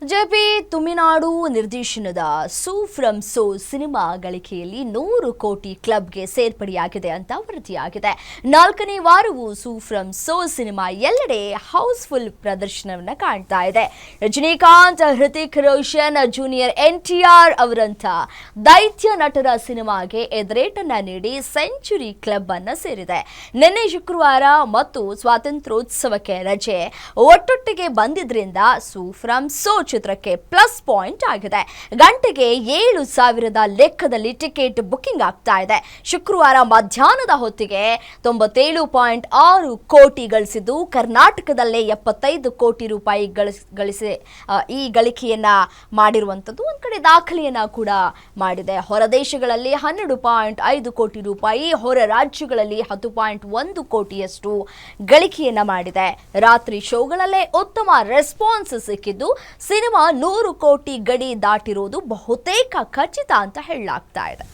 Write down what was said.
JP Thuminadu ನಿರ್ದೇಶನದ ಸೂ from so cinema ಗಳಿಕೆಯಲ್ಲಿ 100 ಕೋಟಿ ಕ್ಲಬ್ಗೆ ಸೇರ್ಪಡೆಯಾಗಿದೆ ಅಂತ ವರದಿಯಾಗಿದೆ. 4ನೇ ವಾರವೂ ಸೂ ಫ್ರಮ್ ಸೋ ಸಿನಿಮಾ ಎಲ್ಲೆಡೆ ಹೌಸ್ಫುಲ್ ಪ್ರದರ್ಶನವನ್ನು ಕಾಣ್ತಾ ಇದೆ. ರಜನಿಕಾಂತ್, ಹೃತಿಕ್ ರೋಷನ್, ಜೂನಿಯರ್ NTR ಅವರಂತ ದೈತ್ಯ ನಟರ ಸಿನಿಮಾಗೆ ಎದುರೇಟನ್ನ ನೀಡಿ ಸೆಂಚುರಿ ಕ್ಲಬ್ ಅನ್ನು ಸೇರಿದೆ. ನಿನ್ನೆ ಶುಕ್ರವಾರ ಮತ್ತು ಸ್ವಾತಂತ್ರ್ಯೋತ್ಸವಕ್ಕೆ ರಜೆ ಒಟ್ಟೊಟ್ಟಿಗೆ ಬಂದಿದ್ರಿಂದ ಸೂ ಫ್ರಮ್ ಸೋ ಚಿತ್ರಕ್ಕೆ ಪ್ಲಸ್ ಪಾಯಿಂಟ್ ಆಗಿದೆ. ಗಂಟೆಗೆ 7,000 ಲೆಕ್ಕದಲ್ಲಿ ಟಿಕೆಟ್ ಬುಕಿಂಗ್ ಆಗ್ತಾ ಇದೆ. ಶುಕ್ರವಾರ ಮಧ್ಯಾಹ್ನದ ಹೊತ್ತಿಗೆ 97.6 ಕೋಟಿ ಗಳಿಸಿದ್ದು ಕರ್ನಾಟಕದಲ್ಲೇ 75 ಕೋಟಿ ರೂಪಾಯಿ ಈ ಗಳಿಕೆಯನ್ನ ಮಾಡಿರುವಂಥದ್ದು ಒಂದ್ ಕಡೆ ದಾಖಲೆಯನ್ನ ಕೂಡ ಮಾಡಿದೆ. ಹೊರ ದೇಶಗಳಲ್ಲಿ 12.5 ಕೋಟಿ ರೂಪಾಯಿ, ಹೊರ ರಾಜ್ಯಗಳಲ್ಲಿ 10.1 ಕೋಟಿಯಷ್ಟು ಗಳಿಕೆಯನ್ನ ಮಾಡಿದೆ. ರಾತ್ರಿ ಶೋಗಳಲ್ಲೇ ಉತ್ತಮ ರೆಸ್ಪಾನ್ಸ್ ಸಿಕ್ಕಿದ್ದು ಸಿನಿಮಾ 100 ಕೋಟಿ ಗಡಿ ದಾಟಿರೋದು ಬಹುತೇಕ ಖಚಿತ ಅಂತ ಹೇಳಲಾಗ್ತಾ ಇದೆ.